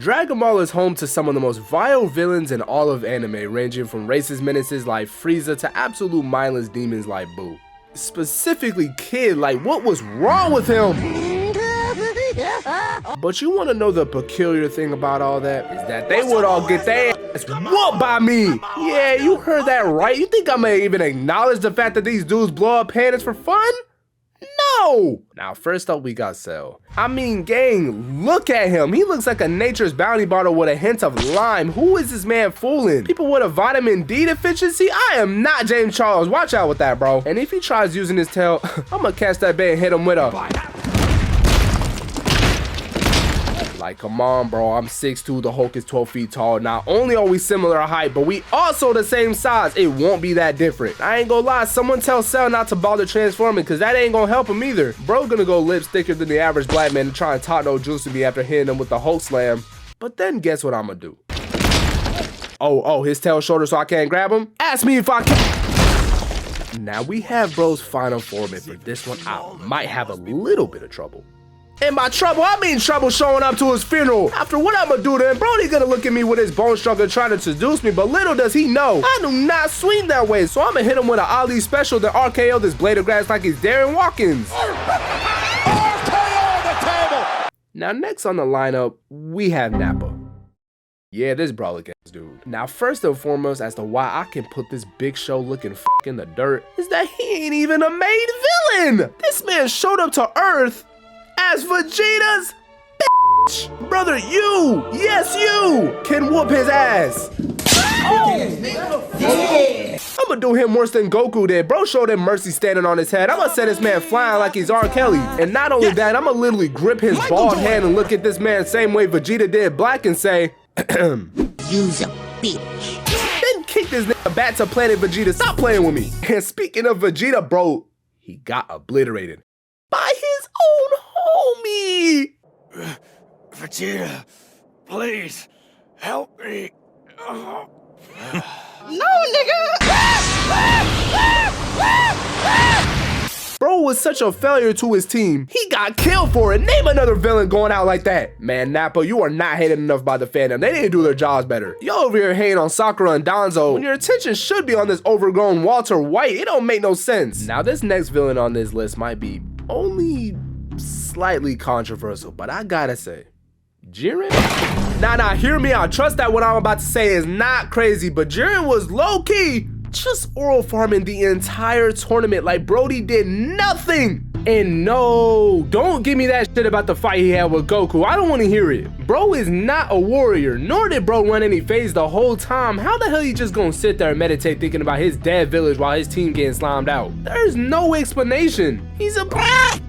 Dragon Ball is home to some of the most vile villains in all of anime, ranging from racist menaces like Frieza to absolute mindless demons like Buu. Specifically Kid, like what was wrong with him? But you want to know the peculiar thing about all that? Is that they would all get their ass whooped by me. Yeah, you heard that right. You think I'm gonna even acknowledge the fact that these dudes blow up pandas for fun? No! Now first up we got Cell. I mean gang, look at him. He looks like a Nature's Bounty bottle with a hint of lime. Who is this man fooling? People with a vitamin D deficiency? I am not James Charles. Watch out with that, bro. And if he tries using his tail, I'm gonna catch that bait and hit him with a... Like, come on, bro. I'm 6'2", the Hulk is 12 feet tall. Not only are we similar height, but we also the same size. It won't be that different. I ain't gonna lie, someone tell Cell not to bother transforming, because that ain't gonna help him either. Bro gonna go lips thicker than the average black man and try and talk no juice to me after hitting him with the Hulk slam. But then guess what I'm gonna do? Oh, his tail shorter so I can't grab him? Ask me if I can. Now we have bro's final form, and for this one, I might have a little bit of trouble. And by trouble, I mean trouble showing up to his funeral. After what I'm gonna do to him, Brody's gonna look at me with his bone struggle trying to seduce me, but little does he know, I do not swing that way, so I'm gonna hit him with an Ali special to RKO this blade of grass like he's Darren Watkins. RKO the table! Now next on the lineup, we have Nappa. Yeah, this brawler ass dude. Now first and foremost, as to why I can put this Big Show looking f in the dirt, is that he ain't even a made villain. This man showed up to Earth as Vegeta's bitch. Brother, you, yes you, can whoop his ass. I'm gonna do him worse than Goku did. Bro showed him mercy standing on his head. I'm gonna send this man flying like he's R. Kelly. And not only that, I'm gonna literally grip his bald head and look at this man same way Vegeta did Black and say, You's a bitch. Then kick this nigga back to Planet Vegeta. Stop playing with me. And speaking of Vegeta, bro, he got obliterated by his own homie. Vegeta, please help me. No, nigga! Bro was such a failure to his team. He got killed for it. Name another villain going out like that. Man, Nappa, you are not hated enough by the fandom. They didn't do their jobs better. You over here hating on Sakura and Danzo when your attention should be on this overgrown Walter White. It don't make no sense. Now this next villain on this list might be only slightly controversial, but I gotta say, Jiren? Nah, hear me out. Trust that what I'm about to say is not crazy, but Jiren was low-key just oral farming the entire tournament. Like Brody did nothing. And no, don't give me that shit about the fight he had with Goku. I don't want to hear it. Bro is not a warrior, nor did bro run any phase the whole time. How the hell you just gonna sit there and meditate thinking about his dead village while his team getting slimed out? There's no explanation. He's a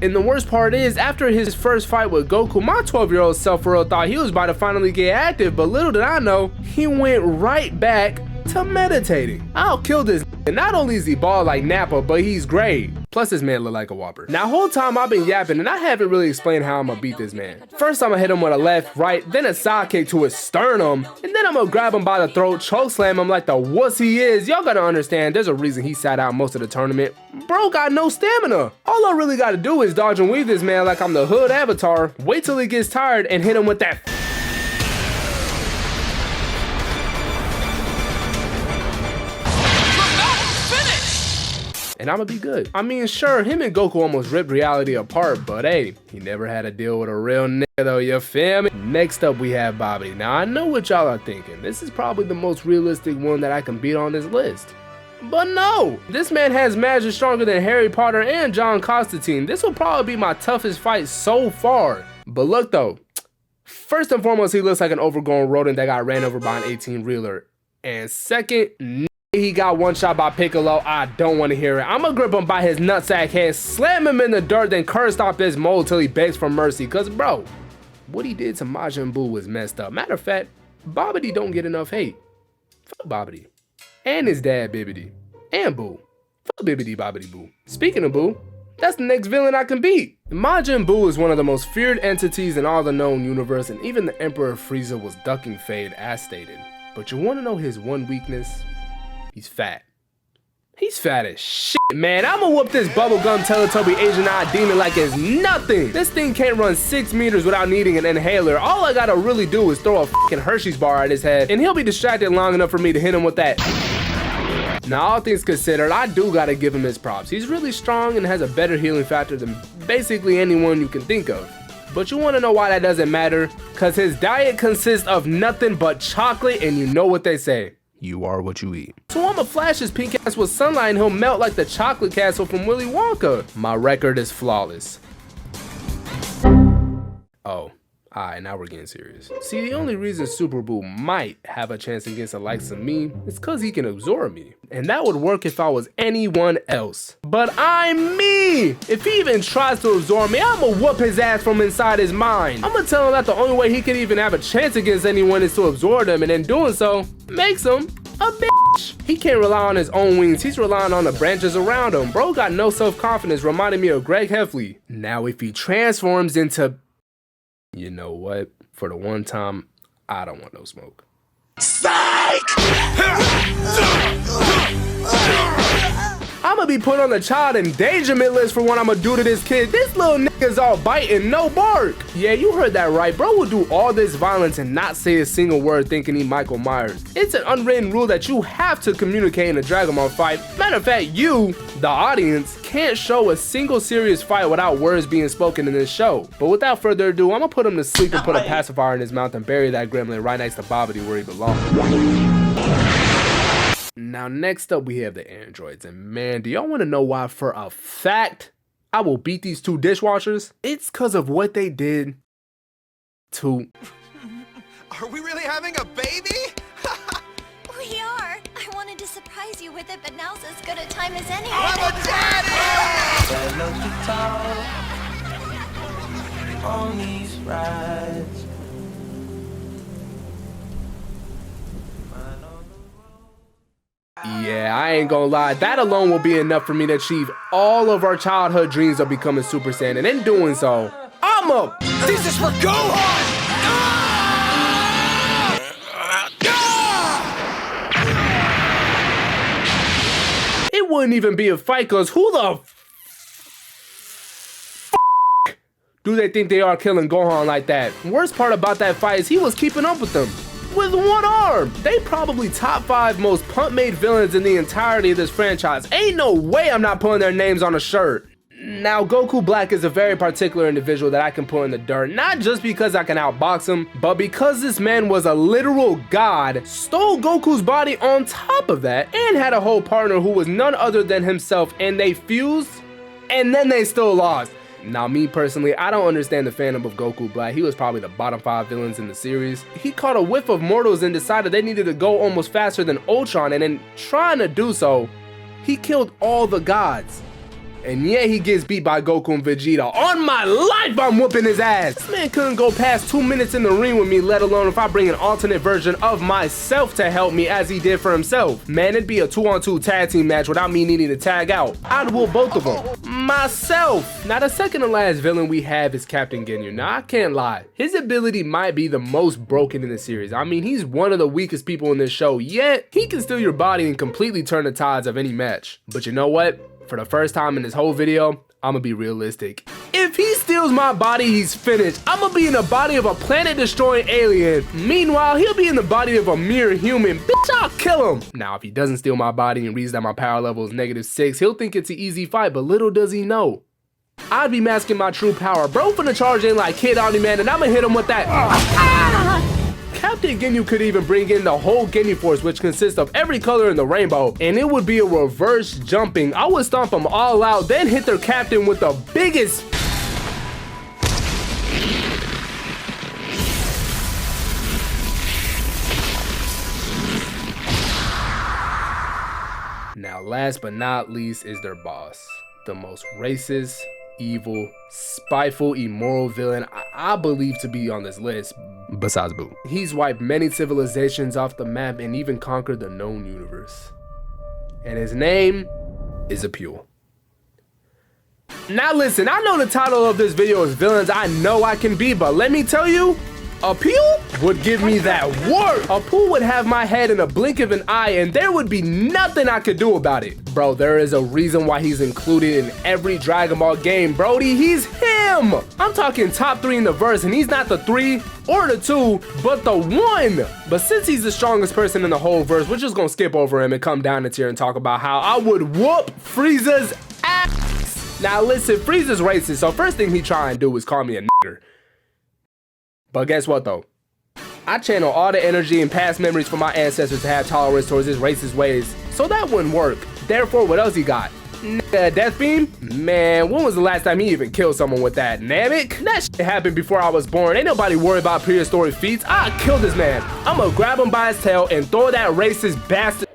and the worst part is, after his first fight with Goku, my 12-year-old self for real thought he was about to finally get active, but little did I know, he went right back to meditating. I'll kill this. And not only is he bald like Nappa, but he's great. Plus this man look like a whopper. Now whole time I've been yapping and I haven't really explained how I'm gonna beat this man. First I'm gonna hit him with a left, right, then a side kick to his sternum, and then I'm gonna grab him by the throat, choke slam him like the wuss he is. Y'all gotta understand, there's a reason he sat out most of the tournament. Bro got no stamina. All I really gotta do is dodge and weave this man like I'm the hood avatar, wait till he gets tired and hit him with that and I'ma be good. I mean, sure, him and Goku almost ripped reality apart, but hey, he never had to deal with a real nigga though, you feel me? Next up, we have Babidi. Now, I know what y'all are thinking. This is probably the most realistic one that I can beat on this list. But no, this man has magic stronger than Harry Potter and John Constantine. This will probably be my toughest fight so far. But look though, first and foremost, he looks like an overgrown rodent that got ran over by an 18-reeler. And second, he got one shot by Piccolo. I don't want to hear it. I'm gonna grip him by his nutsack head, slam him in the dirt, then curse stomp his mold till he begs for mercy. Cause bro, what he did to Majin Buu was messed up. Matter of fact, Babidi don't get enough hate. Fuck Babidi. And his dad Babidi. And Buu. Fuck Babidi Buu. Speaking of Buu, that's the next villain I can beat. Majin Buu is one of the most feared entities in all the known universe, and even the Emperor Frieza was ducking fade as stated. But you wanna know his one weakness? He's fat. He's fat as shit, man. I'ma whoop this bubblegum Teletubby Asian Eye Demon like it's nothing. This thing can't run 6 meters without needing an inhaler. All I gotta really do is throw a fucking Hershey's bar at his head, and he'll be distracted long enough for me to hit him with that. Now, all things considered, I do gotta give him his props. He's really strong and has a better healing factor than basically anyone you can think of. But you wanna know why that doesn't matter? Cause his diet consists of nothing but chocolate, and you know what they say. You are what you eat. So I'ma flash his pink ass with sunlight and he'll melt like the chocolate castle from Willy Wonka. My record is flawless. Oh, alright, now we're getting serious. See, the only reason Super Buu might have a chance against the likes of me is cause he can absorb me. And that would work if I was anyone else. But I'm me! If he even tries to absorb me, I'ma whoop his ass from inside his mind. I'ma tell him that the only way he could even have a chance against anyone is to absorb them, and in doing so, makes him a bitch. He can't rely on his own wings, he's relying on the branches around him. Bro got no self-confidence, reminding me of Greg Heffley. Now if he transforms into... You know what? For the one time, I don't want no smoke. I'ma be put on the child endangerment list for what I'ma do to this kid. This little nigga's all biting, no bark. Yeah, you heard that right. Bro will do all this violence and not say a single word thinking he Michael Myers. It's an unwritten rule that you have to communicate in a Dragon Ball fight. Matter of fact, you, the audience, can't show a single serious fight without words being spoken in this show. But without further ado, I'ma put him to sleep and put a pacifier in his mouth and bury that gremlin right next to Babidi where he belongs. Now next up we have the androids, and man, do y'all want to know why for a fact I will beat these two dishwashers? It's cause of what they did to... Are we really having a baby? We are. I wanted to surprise you with it, but now's as good a time as any. I'm a daddy! On these rides. Yeah, I ain't gonna lie, that alone will be enough for me to achieve all of our childhood dreams of becoming Super Saiyan, and in doing so, I'm up! This is for Gohan! It wouldn't even be a fight, cause who the do they think they are killing Gohan like that? Worst part about that fight is he was keeping up with them with one arm. They probably top 5 most pump-made villains in the entirety of this franchise. Ain't no way I'm not putting their names on a shirt. Now, Goku Black is a very particular individual that I can put in the dirt, not just because I can outbox him, but because this man was a literal god, stole Goku's body on top of that, and had a whole partner who was none other than himself, and they fused, and then they still lost. Now, me personally, I don't understand the fandom of Goku Black. He was probably the bottom 5 villains in the series. He caught a whiff of mortals and decided they needed to go almost faster than Ultron, and in trying to do so, he killed all the gods. And yeah, he gets beat by Goku and Vegeta. On my life, I'm whooping his ass. This man couldn't go past 2 minutes in the ring with me, let alone if I bring an alternate version of myself to help me as he did for himself. Man, it'd be a 2-on-2 tag team match without me needing to tag out. I'd whoop both of them. Myself. Now, the second to last villain we have is Captain Ginyu. Now, I can't lie. His ability might be the most broken in the series. I mean, he's one of the weakest people in this show, yet he can steal your body and completely turn the tides of any match. But you know what? For the first time in this whole video, I'ma be realistic. If he steals my body, he's finished. I'ma be in the body of a planet-destroying alien. Meanwhile, he'll be in the body of a mere human. Bitch, I'll kill him. Now, if he doesn't steal my body and reads that my power level is -6, he'll think it's an easy fight, but little does he know, I'd be masking my true power. Bro finna charge in like Kid Omni-Man, and I'ma hit him with that. Captain Ginyu could even bring in the whole Ginyu Force, which consists of every color in the rainbow, and it would be a reverse jumping. I would stomp them all out, then hit their captain with the biggest... Now, last but not least is their boss, the most racist, evil, spiteful, immoral villain I believe to be on this list, besides Buu. He's wiped many civilizations off the map and even conquered the known universe. And his name is Appeal. Now listen, I know the title of this video is Villains I Know I Can Be, but let me tell you, Appeal would give me that work. Appeal would have my head in a blink of an eye and there would be nothing I could do about it. Bro, there is a reason why he's included in every Dragon Ball game, Brody. He's him. I'm talking top 3 in the verse and he's not the 3 or the 2, but the 1. But since he's the strongest person in the whole verse, we're just gonna skip over him and come down a tier and talk about how I would whoop Frieza's ass. Now listen, Frieza's racist, so first thing he try and do is call me a nigger. But guess what though? I channel all the energy and past memories from my ancestors to have tolerance towards his racist ways, so that wouldn't work. Therefore, what else he got? Death beam? Man, when was the last time he even killed someone with that? Namek? That shit happened before I was born. Ain't nobody worried about prehistoric feats. I killed this man. I'ma grab him by his tail and throw that racist bastard